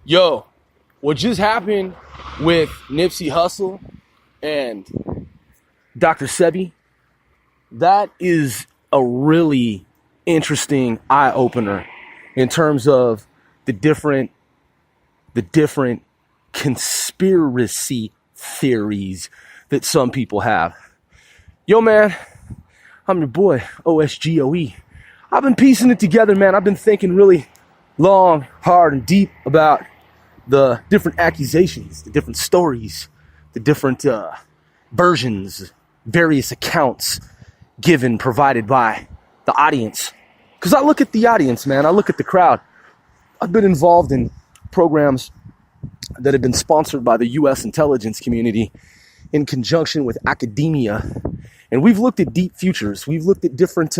Yo, what just happened with Nipsey Hussle and Dr. Sebi, that is a really interesting eye-opener in terms of the different conspiracy theories that some people have. Yo, man, I'm your boy, OSGOE. I've been piecing it together, man. I've been thinking really long, hard, and deep about the different accusations, the different stories, the different versions, various accounts provided by the audience. Because I look at the audience, man. I look at the crowd. I've been involved in programs that have been sponsored by the U.S. intelligence community in conjunction with academia. And we've looked at deep futures. We've looked at different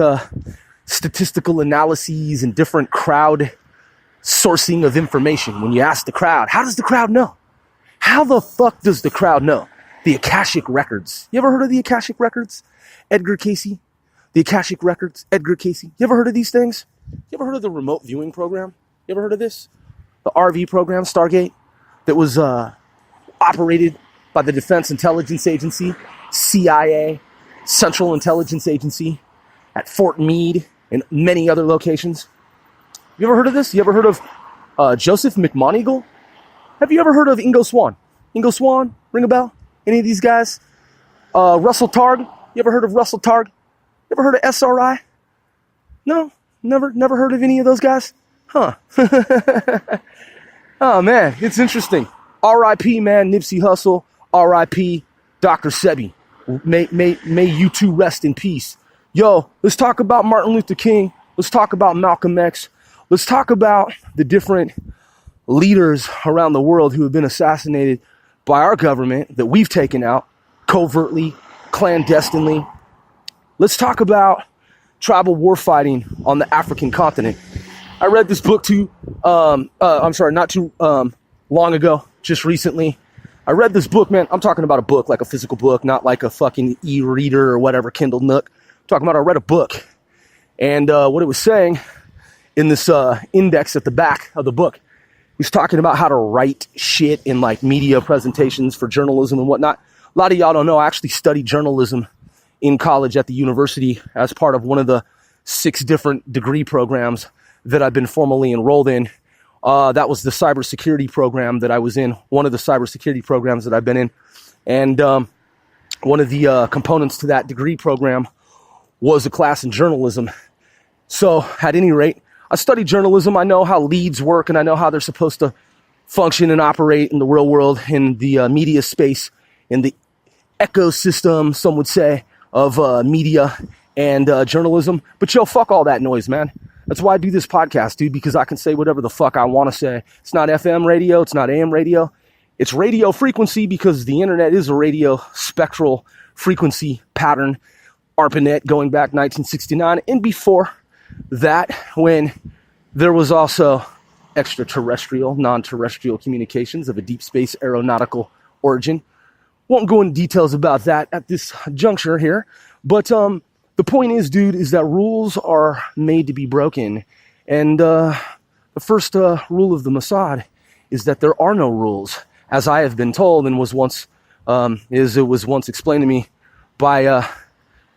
statistical analyses and different crowd sourcing of information. When you ask the crowd, how does the crowd know? How the fuck does the crowd know? The Akashic Records. You ever heard of the Akashic Records? Edgar Cayce? The Akashic Records, Edgar Cayce. You ever heard of these things? You ever heard of the remote viewing program? You ever heard of this? The RV program, Stargate, that was operated by the Defense Intelligence Agency, CIA, Central Intelligence Agency, at Fort Meade and many other locations. You ever heard of this? You ever heard of Joseph McMoneagle? Have you ever heard of Ingo Swann? Ingo Swann, ring a bell? Any of these guys? Russell Targ? You ever heard of Russell Targ? You ever heard of SRI? No? Never heard of any of those guys? Huh. Oh, man, it's interesting. R.I.P., man, Nipsey Hussle. R.I.P., Dr. Sebi. May you two rest in peace. Yo, let's talk about Martin Luther King. Let's talk about Malcolm X. Let's talk about the different leaders around the world who have been assassinated by our government that we've taken out covertly, clandestinely. Let's talk about tribal war fighting on the African continent. I read this book not too long ago, just recently. I read this book, man. I'm talking about a book, like a physical book, not like a fucking e-reader or whatever, Kindle Nook. I'm talking about I read a book. And what it was saying in this index at the back of the book, he was talking about how to write shit in like media presentations for journalism and whatnot. A lot of y'all don't know, I actually studied journalism in college at the university as part of one of the 6 different degree programs that I've been formally enrolled in. That was the cybersecurity program that I was in, one of the cybersecurity programs that I've been in. And one of the components to that degree program was a class in journalism. So at any rate, I studied journalism. I know how leads work, and I know how they're supposed to function and operate in the real world, in the media space, in the ecosystem, some would say, of media and journalism. But yo, fuck all that noise, man. That's why I do this podcast, dude, because I can say whatever the fuck I want to say. It's not FM radio. It's not AM radio. It's radio frequency, because the internet is a radio spectral frequency pattern. ARPANET going back 1969 and before that, when there was also extraterrestrial, non-terrestrial communications of a deep space aeronautical origin. Won't go into details about that at this juncture here, but the point is, dude, is that rules are made to be broken, and the first rule of the Mossad is that there are no rules, as I have been told, and was once explained to me by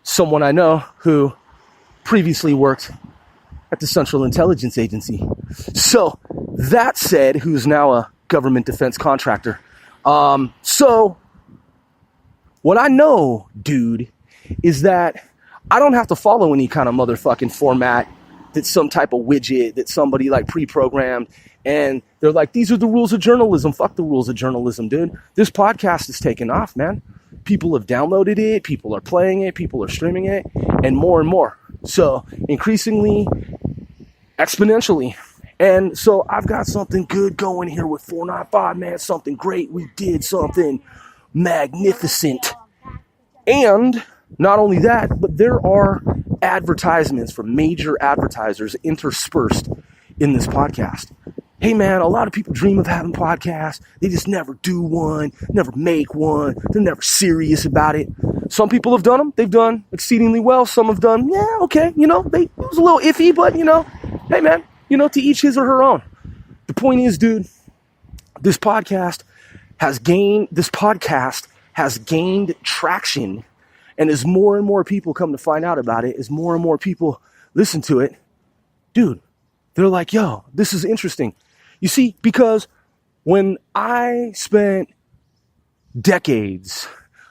someone I know who previously worked at the Central Intelligence Agency. So that said, who's now a government defense contractor. So what I know, dude, is that I don't have to follow any kind of motherfucking format that's some type of widget that somebody like pre-programmed, and they're like, these are the rules of journalism. Fuck the rules of journalism, dude. This podcast is taking off, man. People have downloaded it, people are playing it, people are streaming it, and more. So increasingly, exponentially. And so I've got something good going here with 495, man. Something great. We did something magnificent. And not only that, but there are advertisements from major advertisers interspersed in this podcast. Hey man, a lot of people dream of having podcasts. They just never do one, never make one. They're never serious about it. Some people have done them. They've done exceedingly well. Some have done, yeah, okay, it was a little iffy, but hey man, to each his or her own. The point is, dude, this podcast has gained traction, and as more and more people come to find out about it, as more and more people listen to it, dude, they're like, yo, this is interesting. You see, because when I spent decades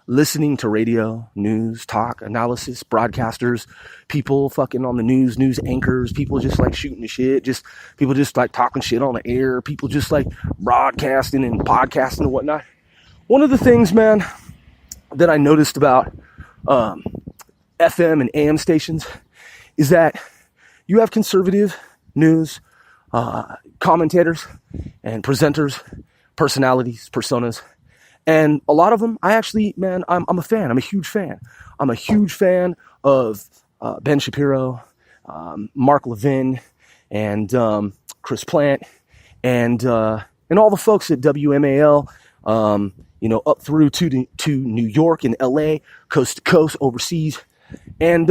listening to radio, news, talk, analysis, broadcasters, people fucking on the news anchors, people just like shooting the shit, people just like talking shit on the air, people just like broadcasting and podcasting and whatnot. One of the things, man, that I noticed about FM and AM stations is that you have conservative news commentators and presenters, personalities, personas. And a lot of them, I'm a fan. I'm a huge fan. I'm a huge fan of Ben Shapiro, Mark Levin, and Chris Plant, and all the folks at WMAL, up through to New York and LA, coast to coast, overseas. And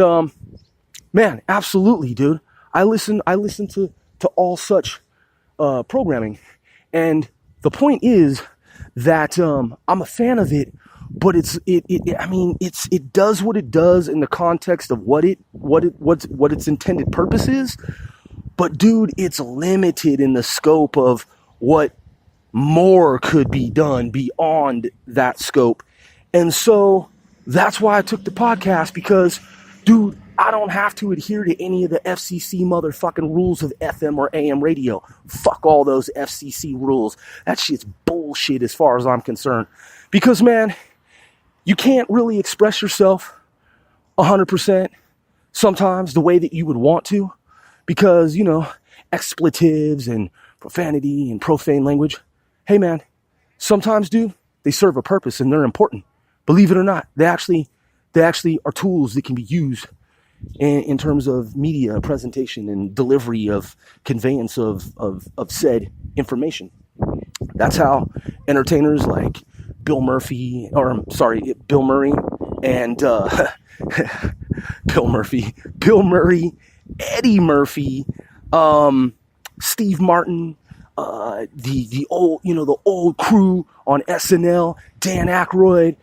man, absolutely, dude. I listen to all such programming. And the point is that I'm a fan of it, but it does what it does in the context of what its intended purpose is. But dude, it's limited in the scope of what more could be done beyond that scope. And so that's why I took the podcast, because dude, I don't have to adhere to any of the FCC motherfucking rules of FM or AM radio. Fuck all those FCC rules. That shit's bullshit as far as I'm concerned. Because, man, you can't really express yourself 100% sometimes the way that you would want to. Because, expletives and profanity and profane language. Hey, man, sometimes, dude, they serve a purpose and they're important. Believe it or not, they actually are tools that can be used in terms of media presentation and delivery of conveyance of said information. That's how entertainers like Bill Murray and Bill Murray, Eddie Murphy, Steve Martin, the old crew on SNL, Dan Aykroyd,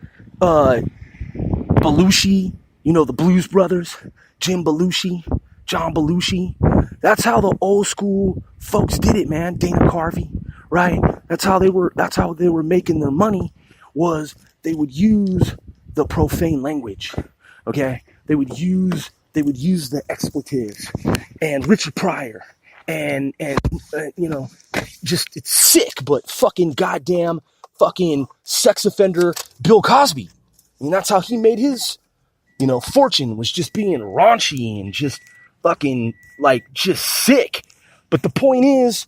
Belushi, the Blues Brothers, Jim Belushi, John Belushi. That's how the old school folks did it, man. Dana Carvey, right? That's how they were making their money, was they would use the profane language. Okay? They would use the expletives, and Richard Pryor and just, it's sick, but fucking goddamn fucking sex offender Bill Cosby. I mean, that's how he made his fortune, was just being raunchy and just fucking just sick. But the point is,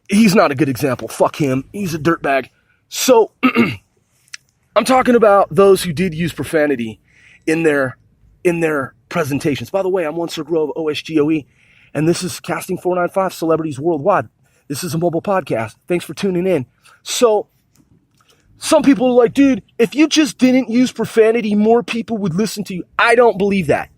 he's not a good example. Fuck him. He's a dirtbag. So I'm talking about those who did use profanity in their presentations. By the way, I'm One Sir Grove, OSGOE, and this is Casting 495 Celebrities Worldwide. This is a mobile podcast. Thanks for tuning in. So some people are like, dude, if you just didn't use profanity, more people would listen to you. I don't believe that.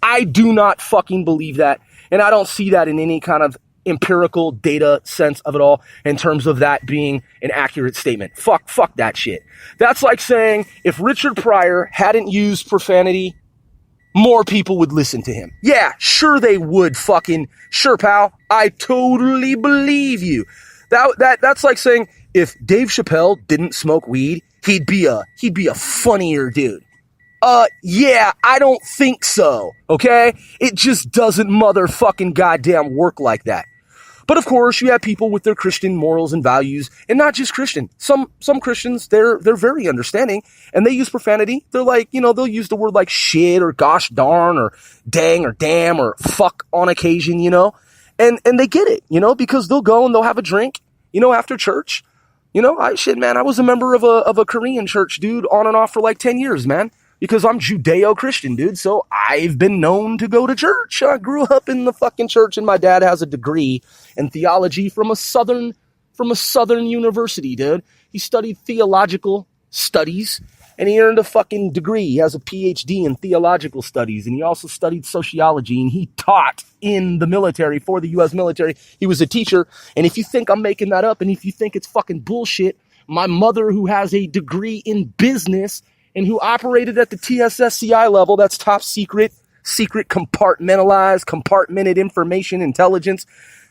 I do not fucking believe that. And I don't see that in any kind of empirical data sense of it all, in terms of that being an accurate statement. Fuck that shit. That's like saying if Richard Pryor hadn't used profanity, more people would listen to him. Yeah, sure they would, sure, pal. I totally believe you. That's like saying if Dave Chappelle didn't smoke weed, he'd be a funnier dude. Yeah, I don't think so, okay? It just doesn't motherfucking goddamn work like that. But of course, you have people with their Christian morals and values, and not just Christian. Some Christians, they're very understanding, and they use profanity. They're like, they'll use the word like shit or gosh darn or dang or damn or fuck on occasion, and they get it, because they'll go and they'll have a drink, after church. I was a member of a Korean church, dude, on and off for like 10 years, man. Because I'm Judeo-Christian, dude, so I've been known to go to church. I grew up in the fucking church, and my dad has a degree in theology from a southern university, dude. He studied theological studies, and he earned a fucking degree. He has a PhD in theological studies, and he also studied sociology, and he taught in the military for the U.S. military. He was a teacher, and if you think I'm making that up, and if you think it's fucking bullshit, my mother, who has a degree in business and who operated at the TSSCI level, that's top secret, compartmented information intelligence.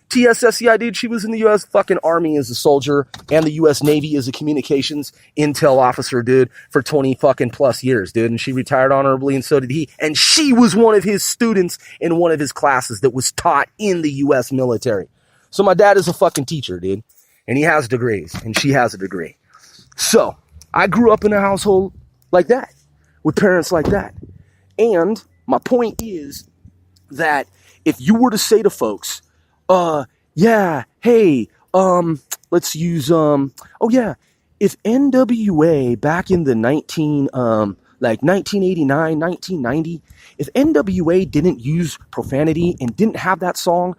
TSSCI, dude, she was in the U.S. fucking Army as a soldier and the U.S. Navy as a communications intel officer, dude, for 20 fucking plus years, dude. And she retired honorably, and so did he. And she was one of his students in one of his classes that was taught in the U.S. military. So my dad is a fucking teacher, dude. And he has degrees, and she has a degree. So I grew up in a household like that, with parents like that. And my point is that if you were to say to folks, yeah, hey, let's use, if NWA back in the 1989, 1990, if NWA didn't use profanity and didn't have that song,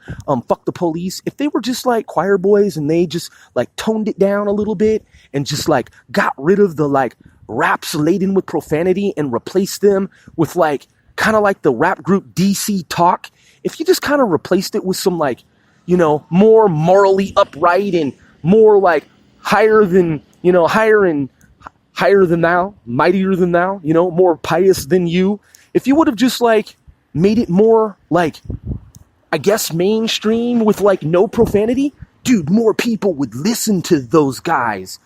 Fuck the Police, if they were just like choir boys and they just like toned it down a little bit and just like got rid of the like raps laden with profanity and replaced them with like, kind of like the rap group DC Talk, if you just kind of replaced it with some like, you know, more morally upright and more like higher than thou, mightier than thou, you know, more pious than you. If you would have just like made it more like, I guess, mainstream with like no profanity, dude, more people would listen to those guys.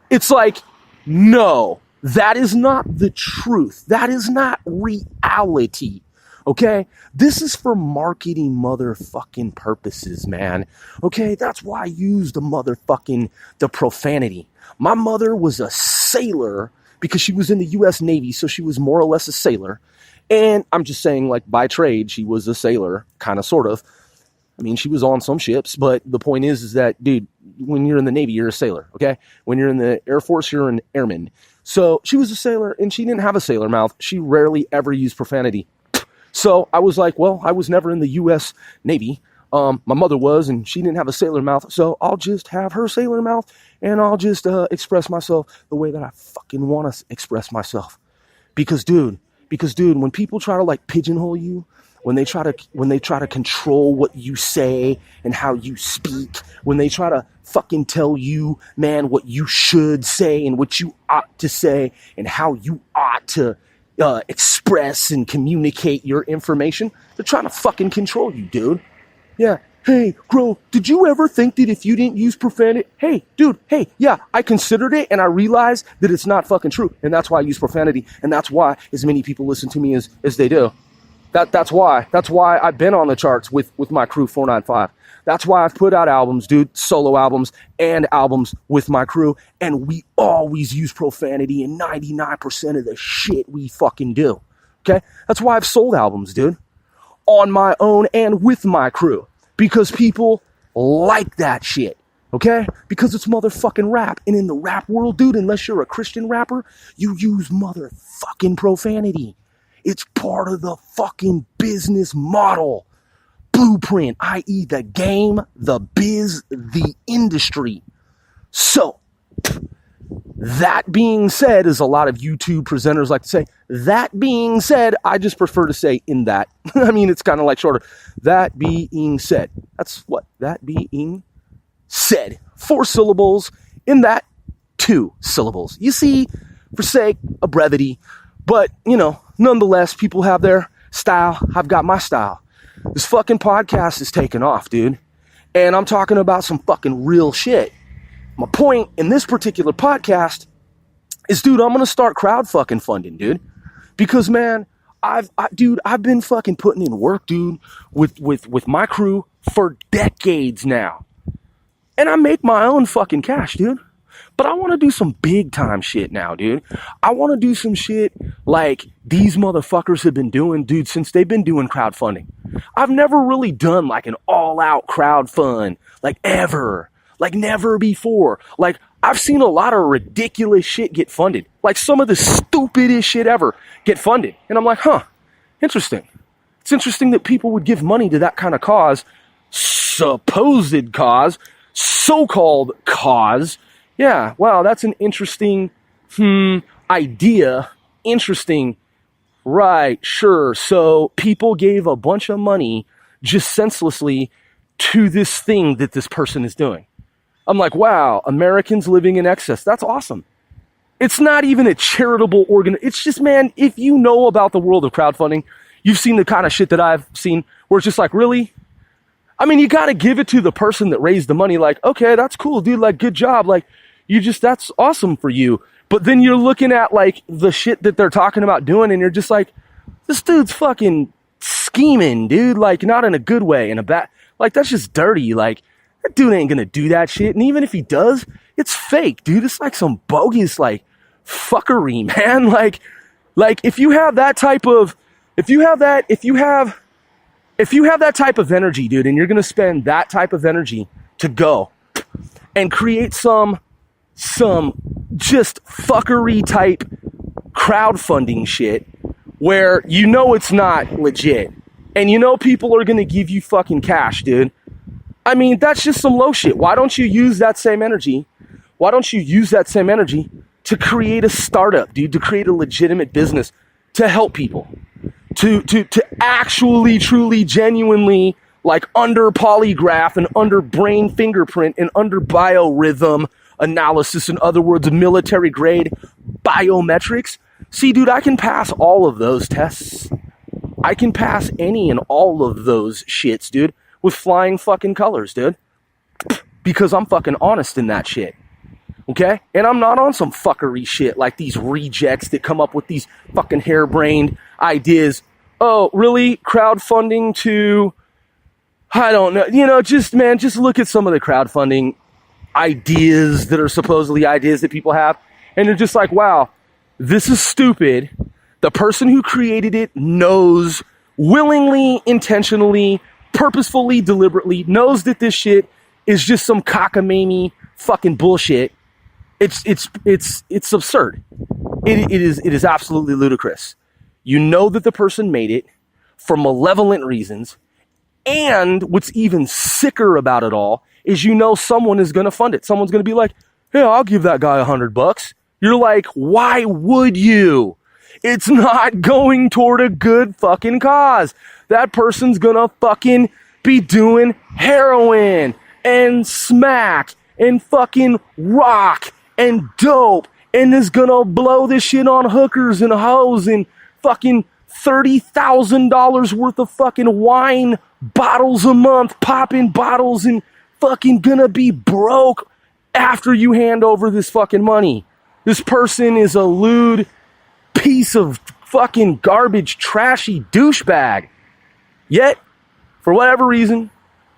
It's like, no, that is not the truth. That is not reality. Okay, this is for marketing motherfucking purposes, man. Okay, that's why I used the profanity. My mother was a sailor because she was in the U.S. Navy, so she was more or less a sailor. And I'm just saying, like, by trade, she was a sailor, kind of, sort of. I mean, she was on some ships, but the point is that, dude, when you're in the Navy, you're a sailor, okay? When you're in the Air Force, you're an airman. So she was a sailor, and she didn't have a sailor mouth. She rarely ever used profanity. So I was like, well, I was never in the U.S. Navy. My mother was, and she didn't have a sailor mouth. So I'll just have her sailor mouth, and I'll just express myself the way that I fucking want to express myself. Because, dude, when people try to like pigeonhole you, when they try to control what you say and how you speak, when they try to fucking tell you, man, what you should say and what you ought to say and how you ought to express and communicate your information, they're trying to fucking control you, dude. Yeah. Hey, bro, did you ever think that if you didn't use profanity? Hey, dude, hey, yeah, I considered it and I realized that it's not fucking true. And that's why I use profanity. And that's why as many people listen to me as they do. That's why I've been on the charts with my crew 495. That's why I've put out albums, dude, solo albums and albums with my crew. And we always use profanity in 99% of the shit we fucking do. Okay? That's why I've sold albums, dude, on my own and with my crew. Because people like that shit. Okay? Because it's motherfucking rap. And in the rap world, dude, unless you're a Christian rapper, you use motherfucking profanity. It's part of the fucking business model. Blueprint, i.e. the game, the biz, the industry. So, that being said, as a lot of YouTube presenters like to say, that being said, I just prefer to say in that. I mean, it's kind of like shorter. That being said. That's what? That being said. 4 syllables. In that, 2 syllables. You see, for sake of brevity. But, you know, nonetheless, people have their style. I've got my style. This fucking podcast is taking off, dude. And I'm talking about some fucking real shit. My point in this particular podcast is, dude, I'm going to start crowd fucking funding, dude. Because, man, I've been fucking putting in work, dude, with my crew for decades now. And I make my own fucking cash, dude. But I want to do some big time shit now, dude. I want to do some shit like these motherfuckers have been doing, dude, since they've been doing crowdfunding. I've never really done like an all out crowdfund, like ever, like never before. Like I've seen a lot of ridiculous shit get funded, like some of the stupidest shit ever get funded. And I'm like, huh, interesting. It's interesting that people would give money to that kind of cause, supposed cause, so-called cause. Yeah, wow, that's an interesting, idea, interesting, right, sure. So people gave a bunch of money just senselessly to this thing that this person is doing. I'm like, wow, Americans living in excess. That's awesome. It's not even a charitable It's just, man, if you know about the world of crowdfunding, you've seen the kind of shit that I've seen where it's just like, really? I mean, you got to give it to the person that raised the money. Like, okay, that's cool, dude. Like, good job. Like, that's awesome for you. But then you're looking at like the shit that they're talking about doing and you're just like, this dude's fucking scheming, dude. Like, not in a good way, in a bad, like, that's just dirty. Like, that dude ain't gonna do that shit. And even if he does, it's fake, dude. It's like some bogus, like, fuckery, man. Like if you have that type of energy, dude, and you're gonna spend that type of energy to go and create some just fuckery type crowdfunding shit where you know it's not legit and you know people are gonna give you fucking cash, dude. I mean, that's just some low shit. Why don't you use that same energy? To create a startup, dude, to create a legitimate business, to help people, to actually, truly, genuinely, like under polygraph and under brain fingerprint and under biorhythm analysis, in other words, military grade biometrics. See, dude, I can pass all of those tests. I can pass any and all of those shits, dude, with flying fucking colors, dude, because I'm fucking honest in that shit. Okay? And I'm not on some fuckery shit like these rejects that come up with these fucking harebrained ideas. Oh, really? Crowdfunding to, I don't know. You know, just look at some of the crowdfunding ideas that are supposedly ideas that people have. And you're just like, wow, this is stupid. The person who created it knows, willingly, intentionally, purposefully, deliberately, knows that this shit is just some cockamamie fucking bullshit. It's absurd. It is absolutely ludicrous. You know that the person made it for malevolent reasons, and what's even sicker about it all is you know someone is going to fund it. Someone's going to be like, "Hey, I'll give that guy $100." You're like, "Why would you? It's not going toward a good fucking cause. That person's going to fucking be doing heroin and smack and fucking rock and dope and is gonna blow this shit on hookers and hoes and fucking $30,000 worth of fucking wine bottles a month, popping bottles, and fucking gonna be broke after you hand over this fucking money. This person is a lewd piece of fucking garbage, trashy douchebag. Yet, for whatever reason,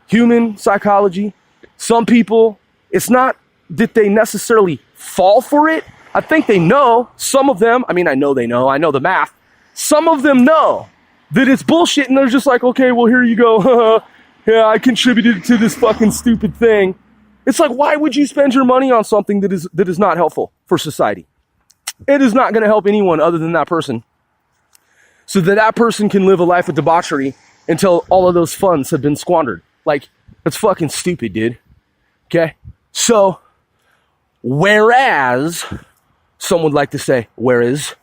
human psychology, some people, it's not that they necessarily fall for it. I think they know, some of them, I mean, I know the math. Some of them know that it's bullshit and they're just like, okay, well, here you go. Yeah, I contributed to this fucking stupid thing. It's like, why would you spend your money on something that is not helpful for society? It is not going to help anyone other than that person. So that person can live a life of debauchery until all of those funds have been squandered. Like, that's fucking stupid, dude. Okay? So, whereas, some would like to say, whereas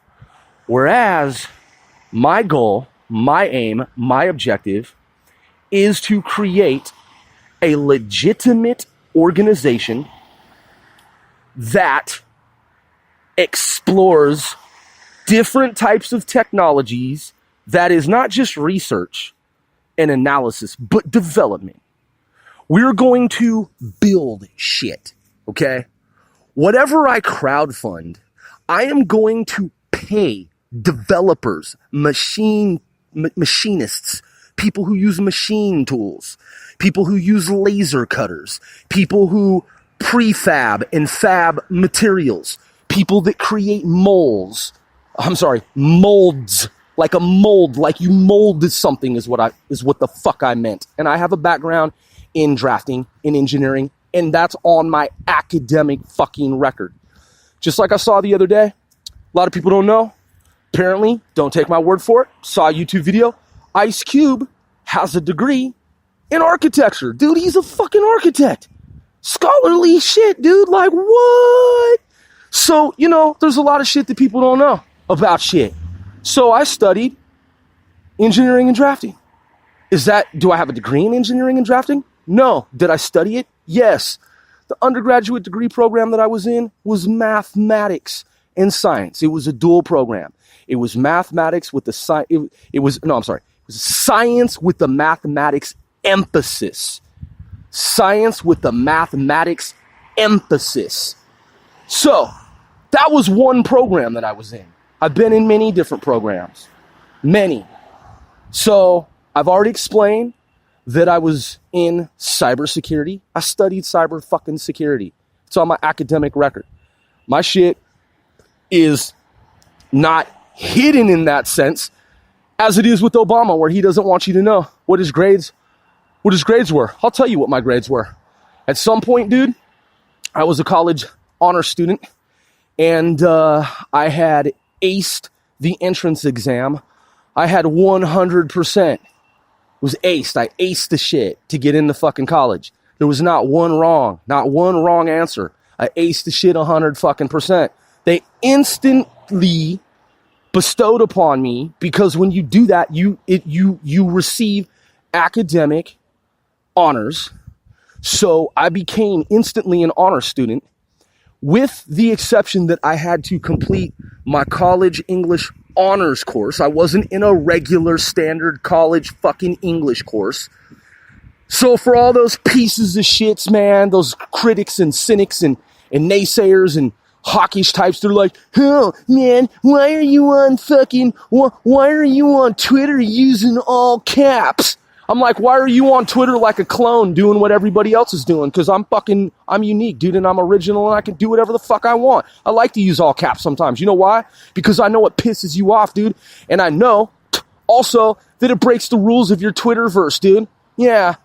my goal, my aim, my objective is to create a legitimate organization that explores different types of technologies that is not just research and analysis, but development. We're going to build shit, okay? Whatever I crowdfund, I am going to pay developers, machinists, people who use machine tools, people who use laser cutters, people who prefab and fab materials, people that create molds, like a mold, like you molded something is what the fuck I meant. And I have a background in drafting, in engineering, and that's on my academic fucking record. Just like I saw the other day, a lot of people don't know. Apparently, don't take my word for it. Saw a YouTube video. Ice Cube has a degree in architecture. Dude, he's a fucking architect. Scholarly shit, dude. Like, what? So, there's a lot of shit that people don't know about shit. So I studied engineering and drafting. Do I have a degree in engineering and drafting? No. Did I study it? Yes. The undergraduate degree program that I was in was mathematics and science. It was a dual program. It was mathematics with the it was science with the mathematics emphasis. Science with the mathematics emphasis. So, that was one program that I was in. I've been in many different programs. Many. So, I've already explained that I was in cybersecurity. I studied cyber fucking security. It's on my academic record. My shit is not hidden in that sense as it is with Obama, where he doesn't want you to know what his grades were. I'll tell you what my grades were. At some point, dude, I was a college honor student, and I had aced the entrance exam. I had 100%. It was aced. I aced the shit to get into fucking college. There was not one wrong answer. I aced the shit 100%. They instantly bestowed upon me, because when you do that, you receive academic honors. So I became instantly an honor student, with the exception that I had to complete my college English honors course. I wasn't in a regular standard college fucking English course. So for all those pieces of shits, man, those critics and cynics and naysayers and hawkish types, they're like, oh man, why are you on Twitter using all caps? I'm like, why are you on Twitter like a clone doing what everybody else is doing? Because I'm unique, dude, and I'm original, and I can do whatever the fuck I want. I like to use all caps sometimes. You know why? Because I know it pisses you off, dude. And I know also that it breaks the rules of your Twitterverse, dude. Yeah,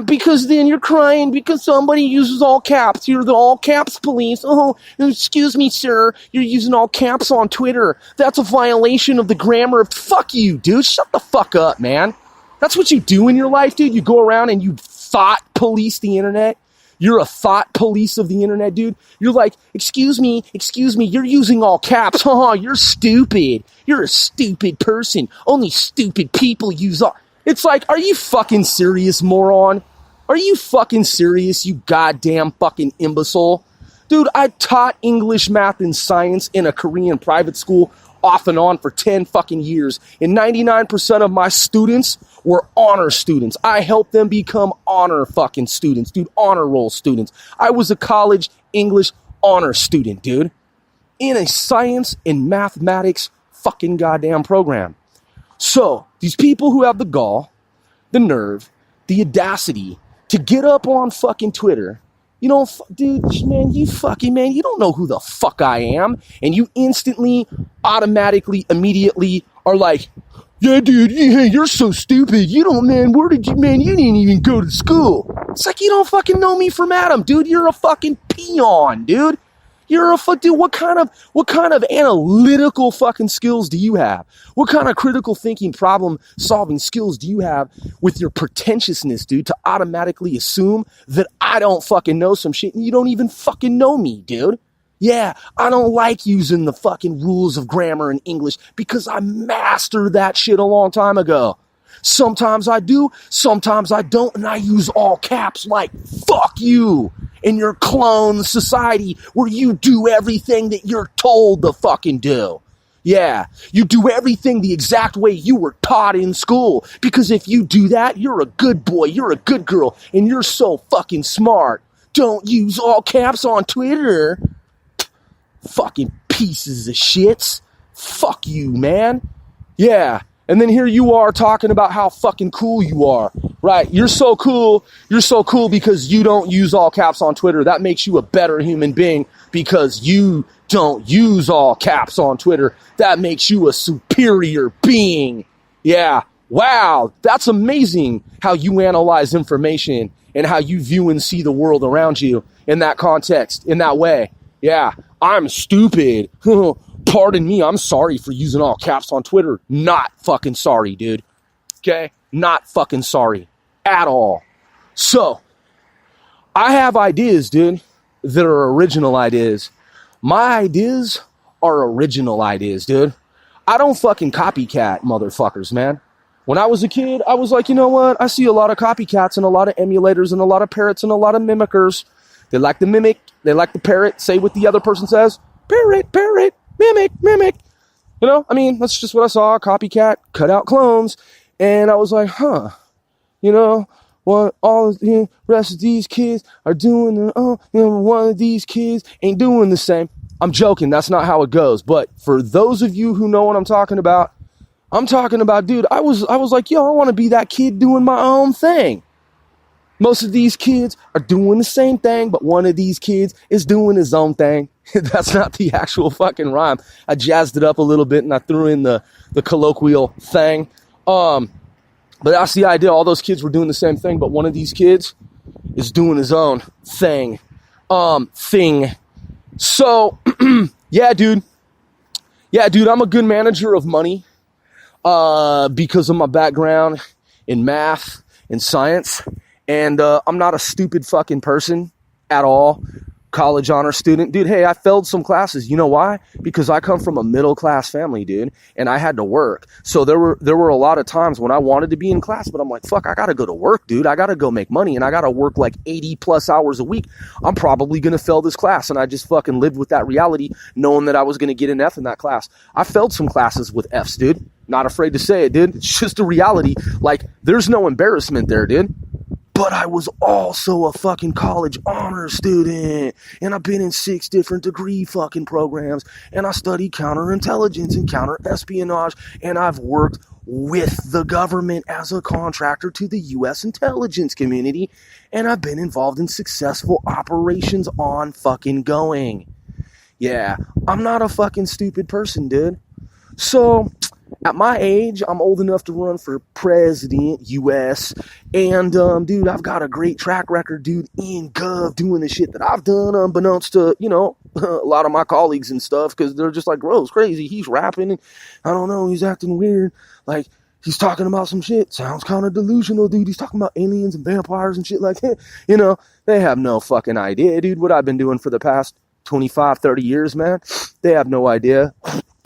because then you're crying because somebody uses all caps. You're the all caps police. Oh, excuse me, sir. You're using all caps on Twitter. That's a violation of the grammar. Fuck you, dude. Shut the fuck up, man. That's what you do in your life, dude. You go around and you thought police the internet. You're a thought police of the internet, dude. You're like, excuse me, you're using all caps. Oh, you're stupid. You're a stupid person. Only stupid people use all... It's like, are you fucking serious, moron? Are you fucking serious, you goddamn fucking imbecile? Dude, I taught English, math, and science in a Korean private school off and on for 10 fucking years. And 99% of my students were honor students. I helped them become honor fucking students, dude. Honor roll students. I was a college English honor student, dude. In a science and mathematics fucking goddamn program. So, these people who have the gall, the nerve, the audacity to get up on fucking Twitter, dude, man, you don't know who the fuck I am. And you instantly, automatically, immediately are like, yeah, dude, you're so stupid. You didn't even go to school. It's like, you don't fucking know me from Adam, dude. You're a fucking peon, dude. Dude, what kind of analytical fucking skills do you have? What kind of critical thinking, problem solving skills do you have with your pretentiousness, dude, to automatically assume that I don't fucking know some shit and you don't even fucking know me, dude? Yeah, I don't like using the fucking rules of grammar in English because I mastered that shit a long time ago. Sometimes I do, sometimes I don't, and I use all caps like, fuck you, in your clone society where you do everything that you're told to fucking do. Yeah, you do everything the exact way you were taught in school, because if you do that, you're a good boy, you're a good girl, and you're so fucking smart. Don't use all caps on Twitter. Fucking pieces of shits. Fuck you, man. Yeah. And then here you are talking about how fucking cool you are. Right. You're so cool because you don't use all caps on Twitter. That makes you a better human being because you don't use all caps on Twitter. That makes you a superior being. Yeah. Wow. That's amazing how you analyze information and how you view and see the world around you in that context, in that way. Yeah. I'm stupid. Pardon me, I'm sorry for using all caps on Twitter. Not fucking sorry, dude. Okay? Not fucking sorry. At all. So, I have ideas, dude, that are original ideas. My ideas are original ideas, dude. I don't fucking copycat motherfuckers, man. When I was a kid, I was like, you know what? I see a lot of copycats and a lot of emulators and a lot of parrots and a lot of mimickers. They like to mimic. They like to parrot, say what the other person says. Parrot, parrot, mimic, mimic. You know, I mean, that's just what I saw. Copycat, cut out clones. And I was like, huh, you know, what all the rest of these kids are doing, one of these kids ain't doing the same. I'm joking. That's not how it goes. But for those of you who know what I'm talking about, dude, I was like, yo, I want to be that kid doing my own thing. Most of these kids are doing the same thing, but one of these kids is doing his own thing. That's not the actual fucking rhyme. I jazzed it up a little bit and I threw in the colloquial thing. But that's the idea. All those kids were doing the same thing, but one of these kids is doing his own thing. So, yeah, dude, I'm a good manager of money, because of my background in math and science. And, I'm not a stupid fucking person at all. College honor student. Dude, hey, I failed some classes. You know why? Because I come from a middle class family, dude, and I had to work. So there were a lot of times when I wanted to be in class, but I'm like, fuck, I gotta go to work, dude. I gotta go make money, and I gotta work like 80 plus hours a week. I'm probably gonna fail this class. And I just fucking lived with that reality, knowing that I was gonna get an F in that class. I failed some classes with Fs, dude. Not afraid to say it, dude. It's just a reality. Like, there's no embarrassment there, dude. But I was also a fucking college honor student, and I've been in 6 different degree fucking programs, and I studied counterintelligence and counterespionage, and I've worked with the government as a contractor to the U.S. intelligence community, and I've been involved in successful operations on fucking going. Yeah, I'm not a fucking stupid person, dude. So, at my age, I'm old enough to run for president, U.S., and, dude, I've got a great track record, dude, in gov, doing the shit that I've done, unbeknownst to, you know, a lot of my colleagues and stuff, because they're just like, bro, it's crazy, he's rapping, and I don't know, he's acting weird, like, he's talking about some shit, sounds kind of delusional, dude, he's talking about aliens and vampires and shit like that, you know, they have no fucking idea, dude, what I've been doing for the past 25, 30 years, man, they have no idea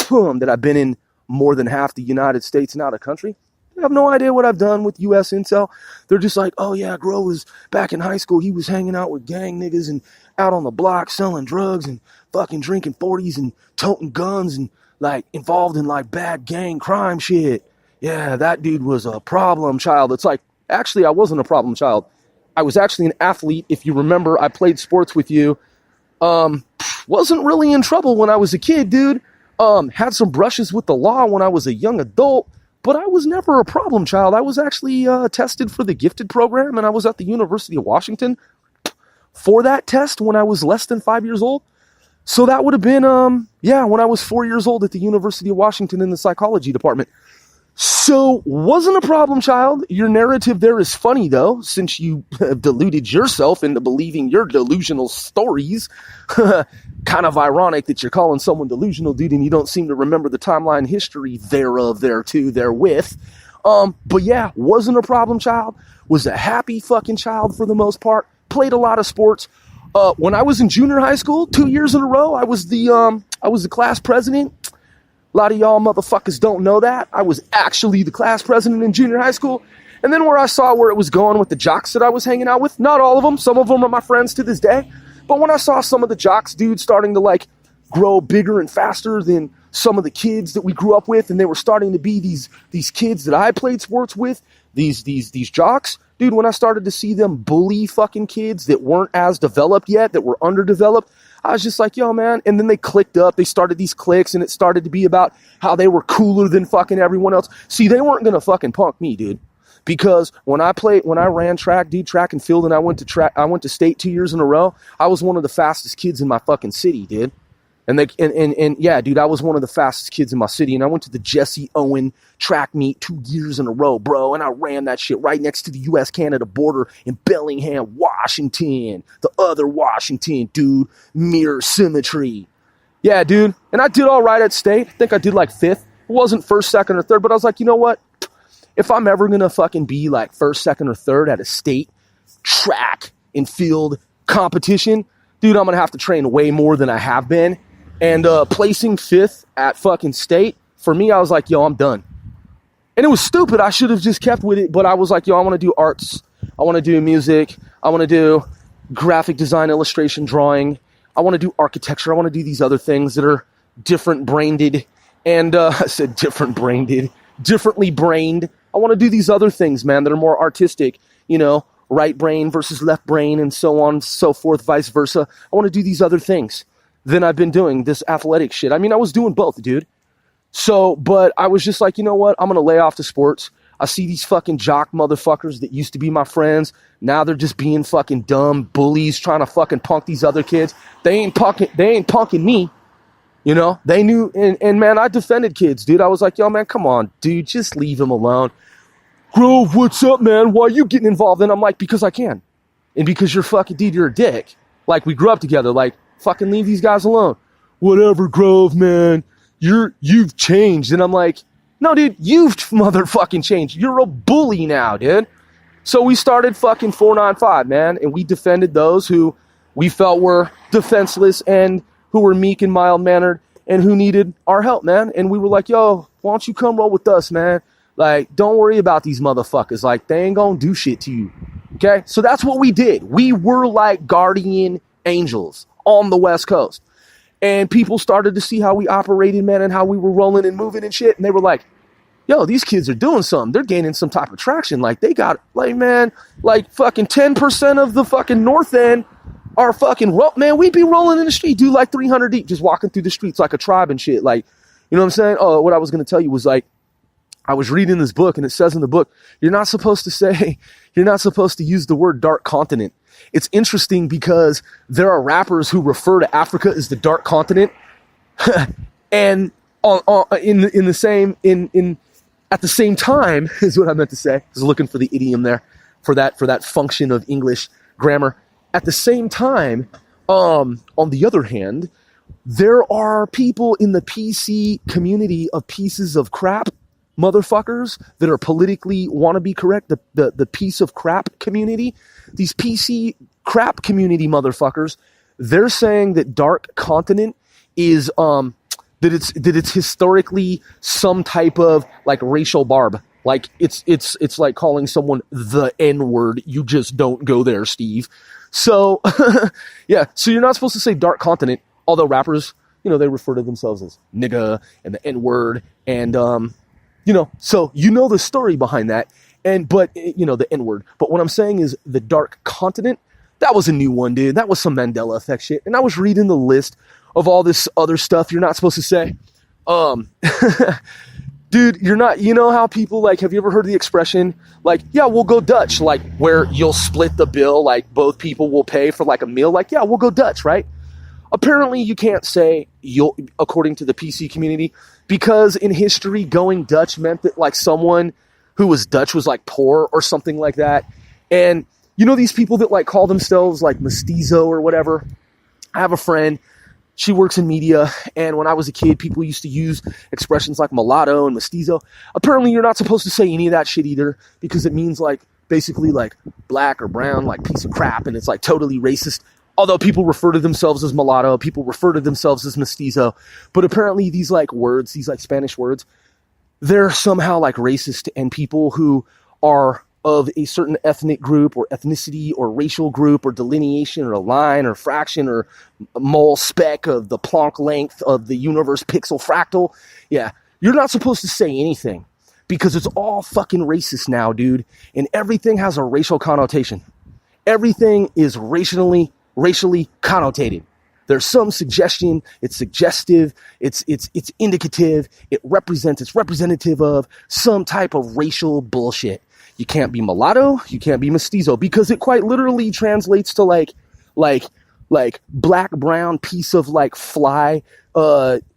that I've been in more than half the United States and out of country. They have no idea what I've done with U.S. Intel. They're just like, oh yeah, Grow was back in high school. He was hanging out with gang niggas and out on the block selling drugs and fucking drinking 40s and toting guns and like involved in like bad gang crime shit. Yeah, that dude was a problem child. It's like, actually, I wasn't a problem child. I was actually an athlete. If you remember, I played sports with you. Wasn't really in trouble when I was a kid, dude. Had some brushes with the law when I was a young adult, but I was never a problem child. I was actually tested for the gifted program, and I was at the University of Washington for that test when I was less than 5 years old. So that would have been, when I was 4 years old at the University of Washington in the psychology department. So, wasn't a problem child. Your narrative there is funny, though, since you have deluded yourself into believing your delusional stories. Kind of ironic that you're calling someone delusional, dude, and you don't seem to remember the timeline history therewith. But yeah, wasn't a problem child. Was a happy fucking child for the most part. Played a lot of sports. When I was in junior high school, 2 years in a row, I was the class president. A lot of y'all motherfuckers don't know that. I was actually the class president in junior high school. And then where I saw where it was going with the jocks that I was hanging out with, not all of them, some of them are my friends to this day. But when I saw some of the jocks, dude, starting to like grow bigger and faster than some of the kids that we grew up with, and they were starting to be these kids that I played sports with, these jocks, dude, when I started to see them bully fucking kids that weren't as developed yet, that were underdeveloped, I was just like, yo, man. And then they clicked up. They started these cliques, and it started to be about how they were cooler than fucking everyone else. See, they weren't going to fucking punk me, dude. Because when I ran track, dude, track and field, and I went to state 2 years in a row, I was one of the fastest kids in my fucking city, dude. And yeah, dude, I was one of the fastest kids in my city, and I went to the Jesse Owen track meet 2 years in a row, bro, and I ran that shit right next to the U.S.-Canada border in Bellingham, Washington, the other Washington, dude, mirror symmetry. Yeah, dude, and I did all right at state. I think I did like 5th. It wasn't 1st, 2nd, or 3rd, but I was like, you know what? If I'm ever going to fucking be like 1st, 2nd, or 3rd at a state track and field competition, dude, I'm going to have to train way more than I have been. And placing 5th at fucking state, for me, I was like, yo, I'm done. And it was stupid. I should have just kept with it. But I was like, yo, I want to do arts. I want to do music. I want to do graphic design, illustration, drawing. I want to do architecture. I want to do these other things that are differently brained. I want to do these other things, man, that are more artistic, you know, right brain versus left brain and so on and so forth, vice versa. I want to do these other things than I've been doing, this athletic shit. I mean, I was doing both, dude. So, but I was just like, you know what? I'm going to lay off the sports. I see these fucking jock motherfuckers that used to be my friends. Now they're just being fucking dumb bullies trying to fucking punk these other kids. They ain't punking me. You know, they knew, and man, I defended kids, dude. I was like, yo, man, come on, dude, just leave him alone. Grove, what's up, man? Why are you getting involved? And I'm like, because I can. And because you're fucking, dude, you're a dick. Like, we grew up together. Like, fucking leave these guys alone. Whatever, Grove, man. You've changed. And I'm like, no, dude, you've motherfucking changed. You're a bully now, dude. So we started fucking 495, man. And we defended those who we felt were defenseless and who were meek and mild-mannered and who needed our help, man. And we were like, yo, why don't you come roll with us, man? Like, don't worry about these motherfuckers. Like, they ain't gonna do shit to you. Okay? So that's what we did. We were like guardian angels on the West Coast. And people started to see how we operated, man, and how we were rolling and moving and shit. And they were like, yo, these kids are doing something. They're gaining some type of traction. Like, they got, like, man, like fucking 10% of the fucking North End are fucking, man, we'd be rolling in the street, dude, like 300 deep, just walking through the streets like a tribe and shit. Like, you know what I'm saying? Oh, what I was going to tell you was like, I was reading this book and it says in the book, you're not supposed to use the word dark continent. It's interesting because there are rappers who refer to Africa as the dark continent. And at the same time is what I meant to say. I was looking for the idiom there for that function of English grammar. At the same time, on the other hand, there are people in the PC community of pieces of crap motherfuckers that are politically want to be correct. The piece of crap community, these PC crap community motherfuckers, they're saying that dark continent is that it's historically some type of like racial barb. Like it's like calling someone the N-word. You just don't go there, Steve. So, yeah, so you're not supposed to say dark continent, although rappers, you know, they refer to themselves as nigga and the N-word and, you know, so you know the story behind that, but, you know, the N-word. But what I'm saying is the dark continent, that was a new one, dude. That was some Mandela effect shit. And I was reading the list of all this other stuff you're not supposed to say. Dude, you're not, you know how people, like, have you ever heard the expression, like, yeah, we'll go Dutch, like, where you'll split the bill, like, both people will pay for, like, a meal, like, yeah, we'll go Dutch, right? Apparently, you can't say, according to the PC community, because in history, going Dutch meant that, like, someone who was Dutch was, like, poor or something like that, and, you know these people that, like, call themselves, like, mestizo or whatever? I have a friend. She works in media, and when I was a kid, people used to use expressions like mulatto and mestizo. Apparently, you're not supposed to say any of that shit either, because it means, like, basically, like, black or brown, like, piece of crap, and it's, like, totally racist. Although people refer to themselves as mulatto, people refer to themselves as mestizo, but apparently these, like, words, these, like, Spanish words, they're somehow, like, racist, and people who are of a certain ethnic group or ethnicity or racial group or delineation or a line or fraction or mole speck of the Planck length of the universe pixel fractal. Yeah, you're not supposed to say anything because it's all fucking racist now, dude. And everything has a racial connotation. Everything is racially connotated. There's some suggestion, it's suggestive, it's indicative, it's representative of some type of racial bullshit. You can't be mulatto, you can't be mestizo, because it quite literally translates to like black, brown piece of like fly, dung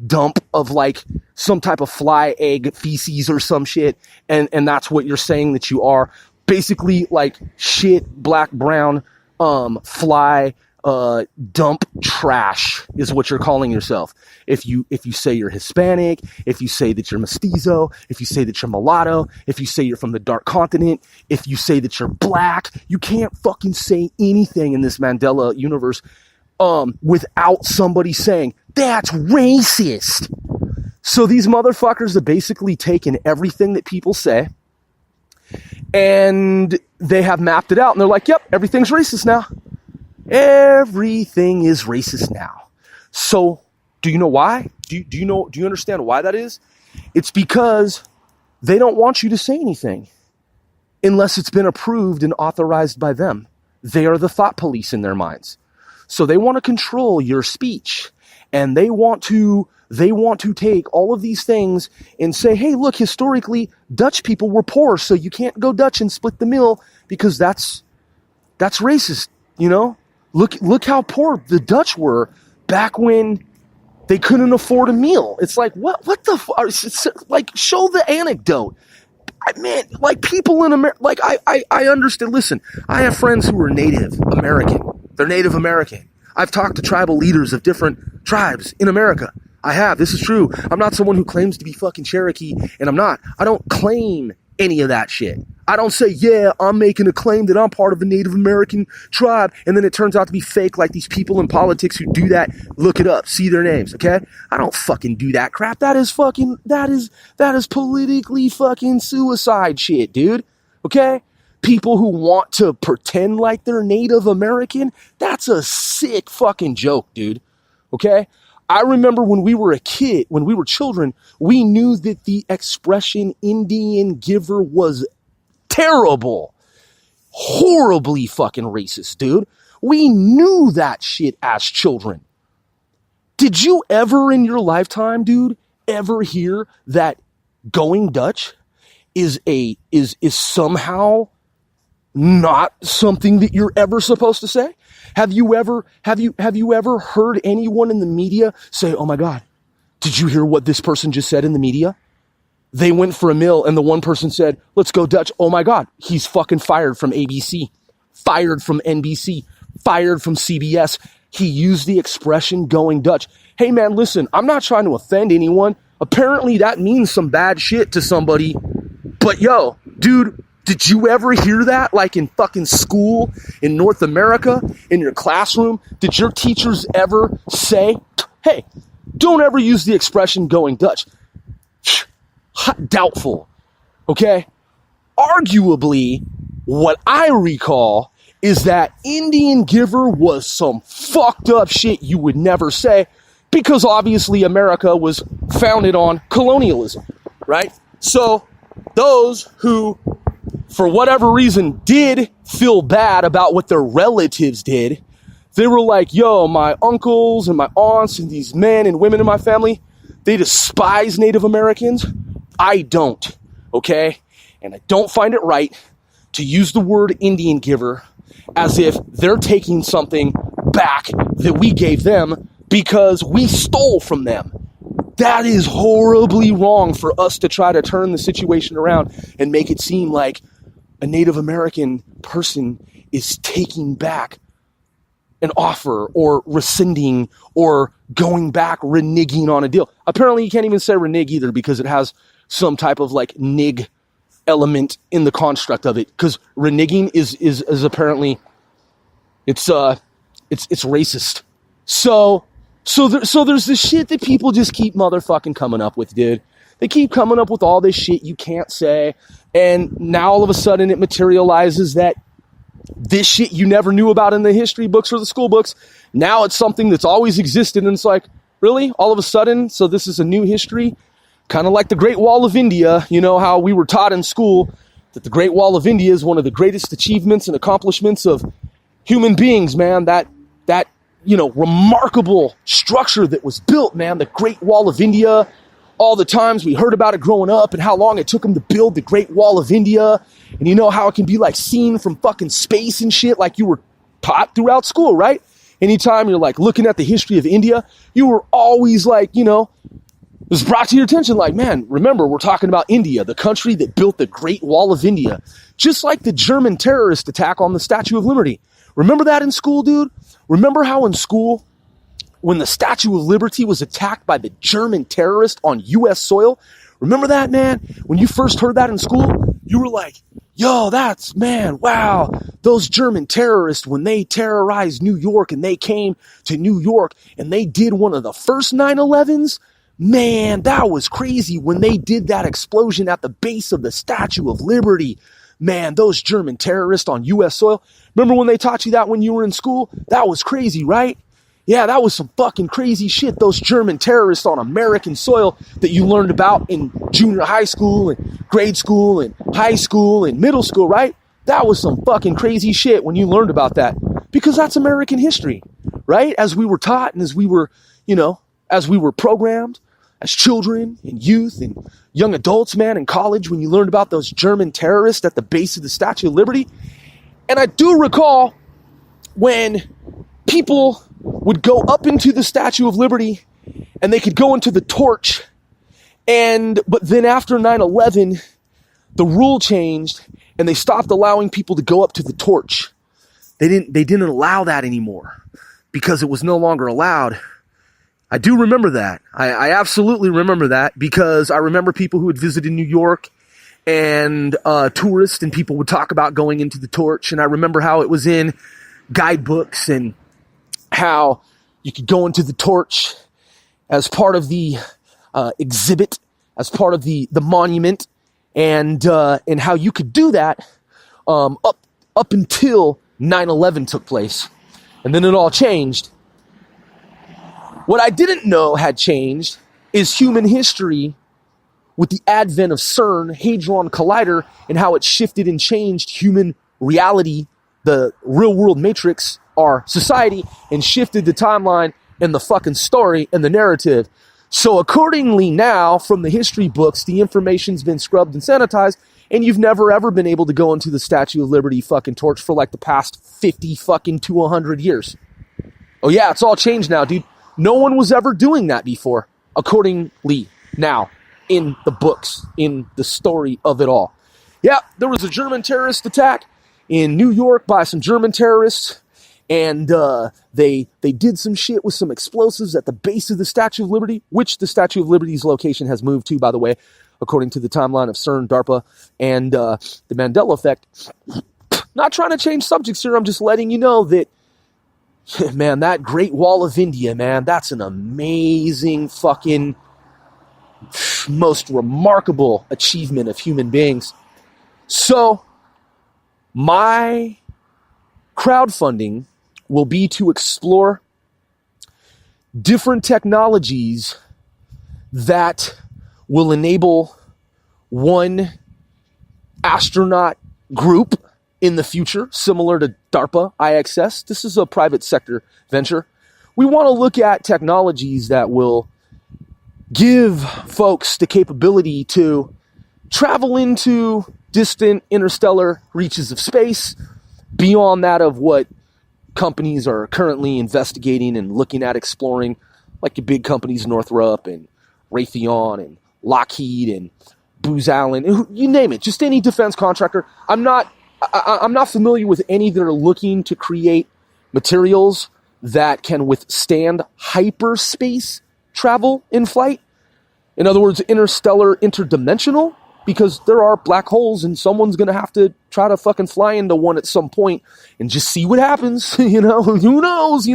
dump of like some type of fly egg feces or some shit. And that's what you're saying that you are. Basically like shit, black, brown, fly, dump trash is what you're calling yourself. If you say you're Hispanic, if you say that you're mestizo, if you say that you're mulatto, if you say you're from the dark continent, if you say that you're black, you can't fucking say anything in this Mandela universe without somebody saying, that's racist. So these motherfuckers have basically taken everything that people say and they have mapped it out. And they're like, yep, everything's racist now. Everything is racist now. So do you know why? Do you understand why that is? It's because they don't want you to say anything unless it's been approved and authorized by them. They are the thought police in their minds. So they want to control your speech, and they want to take all of these things and say, hey, look, historically, Dutch people were poor, so you can't go Dutch and split the meal because that's racist, you know? Look how poor the Dutch were back when they couldn't afford a meal. It's like, what the fuck? Like, show the anecdote. Man, like, people in America, like, I understand. Listen, I have friends who are Native American. They're Native American. I've talked to tribal leaders of different tribes in America. I have. This is true. I'm not someone who claims to be fucking Cherokee, and I'm not. I don't claim any of that shit. I don't say, yeah, I'm making a claim that I'm part of a Native American tribe, and then it turns out to be fake like these people in politics who do that. Look it up. See their names, okay? I don't fucking do that crap. That is politically fucking suicide shit, dude. Okay? People who want to pretend like they're Native American, that's a sick fucking joke, dude. Okay? I remember when we were children, we knew that the expression Indian giver was terrible. Horribly fucking racist, dude. We knew that shit as children. Did you ever in your lifetime, dude, ever hear that going Dutch is somehow not something that you're ever supposed to say? Have you ever heard anyone in the media say, oh my God, did you hear what this person just said in the media? They went for a meal and the one person said, let's go Dutch. Oh my God, he's fucking fired from ABC, fired from NBC, fired from CBS. He used the expression going Dutch. Hey man, listen, I'm not trying to offend anyone. Apparently that means some bad shit to somebody. But yo, dude, did you ever hear that? Like in fucking school, in North America, in your classroom? Did your teachers ever say, hey, don't ever use the expression going Dutch? Doubtful. Okay? Arguably, what I recall is that Indian giver was some fucked up shit you would never say because obviously America was founded on colonialism, right? So those who, for whatever reason, did feel bad about what their relatives did, they were like, yo, my uncles and my aunts and these men and women in my family, they despise Native Americans. I don't, okay? And I don't find it right to use the word Indian giver as if they're taking something back that we gave them because we stole from them. That is horribly wrong for us to try to turn the situation around and make it seem like a Native American person is taking back an offer or rescinding or going back, reneging on a deal. Apparently you can't even say renege either because it has some type of like nig element in the construct of it. Because reneging is apparently it's racist. So there's this shit that people just keep motherfucking coming up with, dude. They keep coming up with all this shit you can't say, and now all of a sudden it materializes that this shit you never knew about in the history books or the school books, now it's something that's always existed, and it's like, really? All of a sudden? So this is a new history? Kind of like the Great Wall of India. You know how we were taught in school that the Great Wall of India is one of the greatest achievements and accomplishments of human beings, man. That remarkable structure that was built, man, the Great Wall of India. All the times we heard about it growing up and how long it took them to build the Great Wall of India. And you know how it can be like seen from fucking space and shit like you were taught throughout school, right? Anytime you're like looking at the history of India, you were always like, it was brought to your attention like, man, remember, we're talking about India, the country that built the Great Wall of India. Just like the German terrorist attack on the Statue of Liberty. Remember that in school, dude? Remember how in school, when the Statue of Liberty was attacked by the German terrorist on U.S. soil? Remember that, man? When you first heard that in school? You were like, yo, wow, those German terrorists, when they terrorized New York and they came to New York and they did one of the first 9/11s, man, that was crazy when they did that explosion at the base of the Statue of Liberty. Man, those German terrorists on U.S. soil. Remember when they taught you that when you were in school? That was crazy, right? Yeah, that was some fucking crazy shit. Those German terrorists on American soil that you learned about in junior high school and grade school and high school and middle school, right? That was some fucking crazy shit when you learned about that. Because that's American history, right? As we were taught and as we were programmed as children and youth and young adults, man, in college, when you learned about those German terrorists at the base of the Statue of Liberty. And I do recall when people would go up into the Statue of Liberty and they could go into the torch. But then after 9/11, the rule changed and they stopped allowing people to go up to the torch. They didn't allow that anymore because it was no longer allowed. I do remember that. I absolutely remember that because I remember people who had visited New York and tourists and people would talk about going into the torch. And I remember how it was in guidebooks and how you could go into the torch as part of the exhibit, as part of the monument, and how you could do that up until 9/11 took place. And then it all changed. What I didn't know had changed is human history with the advent of CERN, Hadron Collider, and how it shifted and changed human reality, the real world matrix, our society, and shifted the timeline and the fucking story and the narrative. So accordingly now, from the history books, the information's been scrubbed and sanitized, and you've never ever been able to go into the Statue of Liberty fucking torch for like the past 50 fucking to 100 years. Oh yeah, it's all changed now, dude. No one was ever doing that before, accordingly now, in the books, in the story of it all. Yeah, there was a German terrorist attack in New York by some German terrorists, and they did some shit with some explosives at the base of the Statue of Liberty, which the Statue of Liberty's location has moved to, by the way, according to the timeline of CERN, DARPA, and the Mandela effect. Not trying to change subjects here, I'm just letting you know that, man, that Great Wall of India, man, that's an amazing fucking, most remarkable achievement of human beings. So, my crowdfunding will be to explore different technologies that will enable one astronaut group in the future, similar to DARPA, IXS. This is a private sector venture. We want to look at technologies that will give folks the capability to travel into distant interstellar reaches of space beyond that of what companies are currently investigating and looking at exploring, like the big companies Northrop and Raytheon and Lockheed and Booz Allen, you name it, just any defense contractor. I'm not familiar with any that are looking to create materials that can withstand hyperspace travel in flight. In other words, interstellar, interdimensional, because there are black holes and someone's going to have to try to fucking fly into one at some point and just see what happens. Who knows,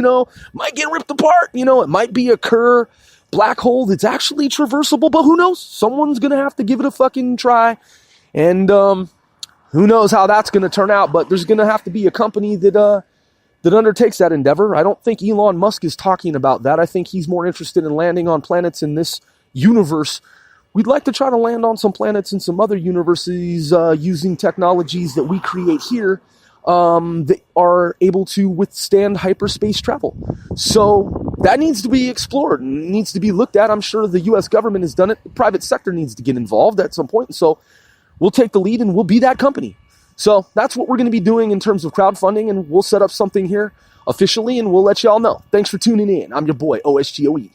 might get ripped apart. It might be a Kerr black hole that's actually traversable, but who knows? Someone's going to have to give it a fucking try. And, who knows how that's going to turn out, but there's going to have to be a company that undertakes that endeavor. I don't think Elon Musk is talking about that. I think he's more interested in landing on planets in this universe. We'd like to try to land on some planets in some other universes using technologies that we create here that are able to withstand hyperspace travel. So that needs to be explored and needs to be looked at. I'm sure the U.S. government has done it. The private sector needs to get involved at some point. So we'll take the lead and we'll be that company. So that's what we're going to be doing in terms of crowdfunding, and we'll set up something here officially and we'll let y'all know. Thanks for tuning in. I'm your boy, OSGOE.